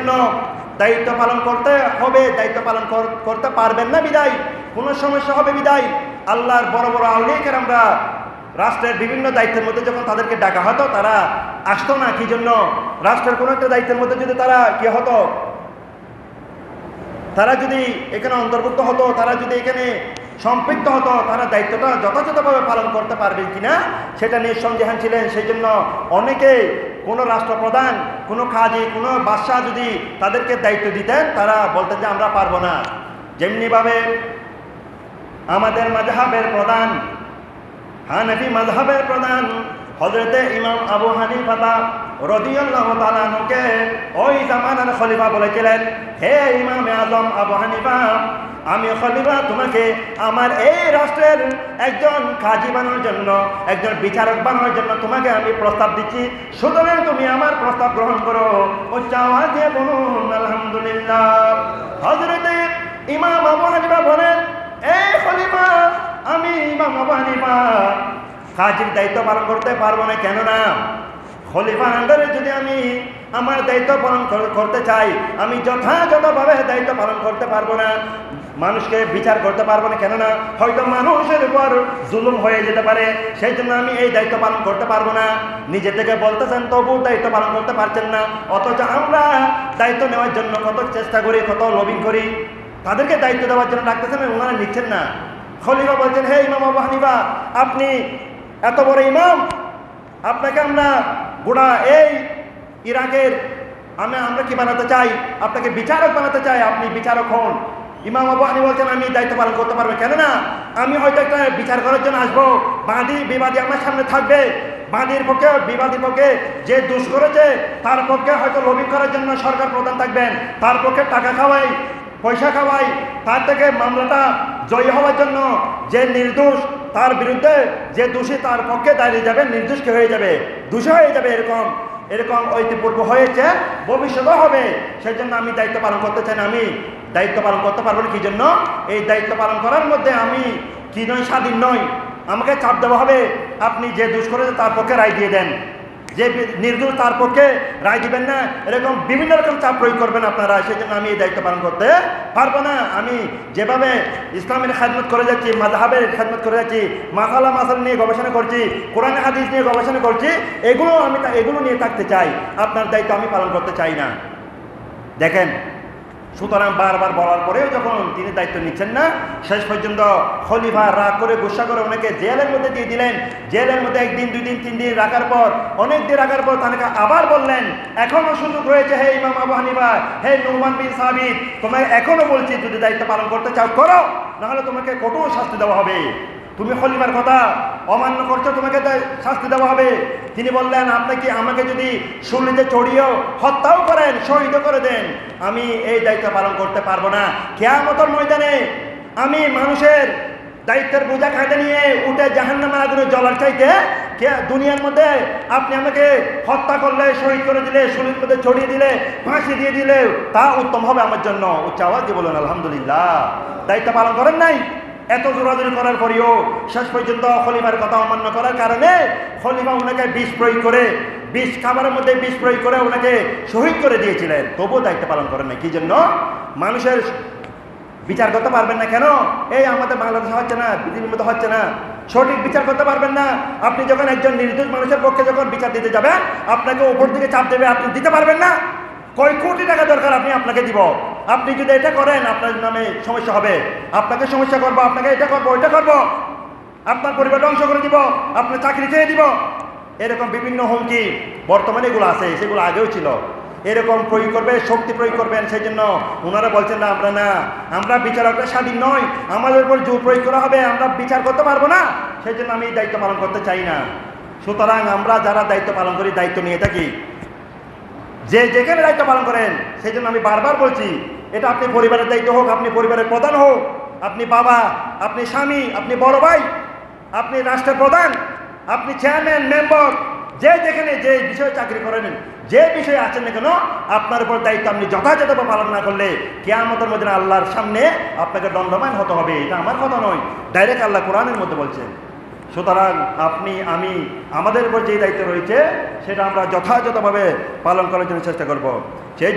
জন্য দায়িত্ব পালন করতে হবে, দায়িত্ব পালন করতে পারবেন না বিদায়, কোনো সমস্যা হবে বিদায় আল্লাহর বড় বড় আউলিয়া কেরামরা রাষ্ট্রের বিভিন্ন দায়িত্বের মধ্যে যখন তাদেরকে ডাকা হতো তারা আসতো না। কি জন্য? রাষ্ট্রের কোনো একটা দায়িত্বের মধ্যে যদি তারা কি হতো, তারা যদি এখানে অন্তর্ভুক্ত হতো, তারা যদি এখানে সম্পৃক্ত হতো, তারা দায়িত্বটা যথাযথভাবে পালন করতে পারবেন কিনা সেটা নিয়ে সন্দেহান ছিলেন। সেই জন্য অনেকে কোনো রাষ্ট্রপ্রধান, কোনো কাজী, কোনো বাদশাহ যদি তাদেরকে দায়িত্ব দিতেন তারা বলতেন যে আমরা পারবো না। যেমনিভাবে আমাদের মাযহাবের প্রধান, হানাফি মাযহাবের প্রধান হযরতে ইমাম আবু হানিফা রাদিয়াল্লাহু তাআলা আনহুকে ওই জামানার খলিফা বলেছিলেন, হে ইমামে আজম আবু হানিফা, আমি খলিফা তোমাকে আমার এই রাষ্ট্রের একজন কাজী বানানোর জন্য, একজন বিচারক বানানোর জন্য তোমাকে আমি প্রস্তাব দিচ্ছি, সুতরাং তুমি আমার প্রস্তাব গ্রহণ করো। উচ্চ আওয়াজে বলুন আলহামদুলিল্লাহ। হযরতে ইমাম আবু হানিফা বলেন, এই খলিফা, আমি ইমাম আবু হানিফা কাজীর দায়িত্ব পালন করতে পারবো না। কেননা খলিফার আন্ডারে যদি আমি আমার দায়িত্ব পালন করতে চাই, আমি যথাযথভাবে দায়িত্ব পালন করতে পারবো না, মানুষকে বিচার করতে পারবো না। কেননা হয়তো মানুষের উপর জুলুম হয়ে যেতে পারে, সেই জন্য আমি এই দায়িত্ব পালন করতে পারবো না। নিজে থেকে বলতেছেন, তবু দায়িত্ব পালন করতে পারছেন না। অথচ আমরা দায়িত্ব নেওয়ার জন্য কত চেষ্টা করি, কত লবিং করি, তাদেরকে দায়িত্ব দেওয়ার জন্য ডাকতেছেন, ওনারা নিচ্ছেন না। খলিফা বলছেন, হে ইমাম আবু হানিফা, আপনি এত বড় ইমাম, আপনাকে আমরা গোটা এই ইরাকের আমরা কি বানাতে চাই, আপনাকে বিচারক বানাতে চাই, আপনি বিচারক হন। ইমাম আবু হানিফা বলছেন, আমি দায়িত্ব পালন করতে পারবো। কেননা আমি হয়তো একটা বিচার করার জন্য আসবো, বাদী বিবাদী আমার সামনে থাকবে, বাদীর পক্ষে বিবাদীর পক্ষে যে দোষ করেছে তার পক্ষে হয়তো লবিং করার জন্য সরকার প্রধান থাকবেন, তার পক্ষে টাকা খাওয়াই, পয়সা খাওয়াই, তার থেকে মামলাটা জয়ী হওয়ার জন্য যে নির্দোষ তার বিরুদ্ধে যে দোষী তার পক্ষে দাঁড়িয়ে যাবে, নির্দোষ হয়ে যাবে, দোষী হয়ে যাবে, এরকম ইতিপূর্বে হয়েছে, ভবিষ্যতেও হবে। সেই জন্য আমি দায়িত্ব পালন করতে চাই না, আমি দায়িত্ব পালন করতে পারবো না। কি জন্য? এই দায়িত্ব পালন করার মধ্যে আমি কি নয়, স্বাধীন নই, আমাকে চাপ দেওয়া হবে, আপনি যে দোষ করেছে তার পক্ষে রায় দিয়ে দেন, যে নির্দোষ তার পক্ষে রায় দিবেন না, এরকম বিভিন্ন রকম চাপ প্রয়োগ করবেন আপনারা। সেই জন্য আমি এই দায়িত্ব পালন করতে পারবো না। আমি যেভাবে ইসলামের খেদমত করে যাচ্ছি, মাযহাবের খেদমত করে যাচ্ছি, মাসালা নিয়ে গবেষণা করছি, কোরআন হাদিস নিয়ে গবেষণা করছি, এগুলো নিয়ে থাকতে চাই, আপনার দায়িত্ব আমি পালন করতে চাই না। দেখেন, সুতরাং বারবার বলার পরেও যখন তিনি দায়িত্ব নিচ্ছেন না, শেষ পর্যন্ত খলিফা রাগ করে গুসা করে ওনাকে জেলের মধ্যে দিয়ে দিলেন। জেলের মধ্যে 1 দিন 2 দিন 3 দিন রাখার পর, অনেক দিন রাখার পর তাকে আবার বললেন, এখনো সুযোগ রয়েছে, হে ইমাম আবু হানিফা, হে নুমান বিন সাবিত, তোমাকে এখনো বলছি, যদি দায়িত্ব পালন করতে চাও করো, নাহলে তোমাকে কঠোর শাস্তি দেওয়া হবে। তুমি খলিফার কথা অমান্য করছো, তোমাকে শাস্তি দেওয়া হবে। তিনি বললেন, আপনি কি আমাকে যদি শুলিতে চড়িয়েও হত্যাও করেন, শহীদ করে দেন, আমি এই দায়িত্ব পালন করতে পারবো না। কিয়ামতের ময়দানে আমি মানুষের দায়িত্বের বোঝা কাঁধে নিয়ে উঠে জাহান্নামের আগুনে জ্বলার চাইতে দুনিয়ার মধ্যে আপনি আমাকে হত্যা করলে, শহীদ করে দিলে, শুলির মধ্যে চড়িয়ে দিলে, ফাঁসি দিয়ে দিলে, তা উত্তম হবে আমার জন্য। উচ্চ আওয়াজে বলুন আলহামদুলিল্লাহ। দায়িত্ব পালন করেন নাই, এত জোরাজোরি করার পরেও শেষ পর্যন্ত খলিফার কথা অমান্য করার কারণে খলিফা ওনাকে বিষ প্রয়োগ করে, খাবারের মধ্যে বিষ প্রয়োগ করে ওনাকে শহীদ করে দিয়েছিলেন, তবুও দায়িত্ব পালন করেন না। কি জন্য? মানুষের বিচার করতে পারবেন না। কেন? এই আমাদের বাংলাদেশে হচ্ছে না, পৃথিবীর মধ্যে হচ্ছে না, সঠিক বিচার করতে পারবেন না। আপনি যখন একজন নির্দোষ মানুষের পক্ষে যখন বিচার দিতে যাবেন, আপনাকে উপর দিকে চাপ দেবে, আপনি দিতে পারবেন না। কয় কোটি টাকা দরকার, আপনি আপনাকে দিব, আপনি যদি এটা করেন আপনার নামে সমস্যা হবে, আপনাকে সমস্যা করবো, আপনাকে এটা করবো, ওইটা করবো, আপনার পরিবার ধ্বংস করে দিব, আপনার চাকরি ছেড়ে দিব, এরকম বিভিন্ন হুমকি বর্তমানে এগুলো আছে, সেগুলো আগেও ছিল। এরকম প্রয়োগ করবে, শক্তি প্রয়োগ করবেন। সেই জন্য ওনারা বলছেন না, আমরা বিচারকরা স্বাধীন নই, আমাদের উপর জোর প্রয়োগ করা হবে, আমরা বিচার করতে পারবো না। সেই জন্য আমি দায়িত্ব পালন করতে চাই না। সুতরাং আমরা যারা দায়িত্ব পালন করি, দায়িত্ব নিয়ে থাকি, যে যেখানে দায়িত্ব পালন করেন, সেই জন্য আমি বারবার বলছি, এটা আপনি পরিবারের দায়িত্ব হোক, আপনি পরিবারের প্রধান হোক, আপনি বাবা, আপনি স্বামী, আপনি বড় ভাই, আপনি রাষ্ট্রের প্রধান, আপনি চেয়ারম্যান, মেম্বার, যে যেখানে যে বিষয়ে চাকরি করেন, যে বিষয়ে আছেন না কেন, আপনার উপর দায়িত্ব আপনি যথাযথভাবে পালন না করলে কিয়ামতের মধ্যে আল্লাহর সামনে আপনাকে দণ্ডমান হতে হবে। এটা আমার কথা নয়, ডাইরেক্ট আল্লাহ কোরআনের মধ্যে বলছেন। সুতরাং আপনি, আমি, আমাদের উপর যে দায়িত্ব রয়েছে সেটা আমরা যথাযথভাবে পালন করার জন্য চেষ্টা করব। সেই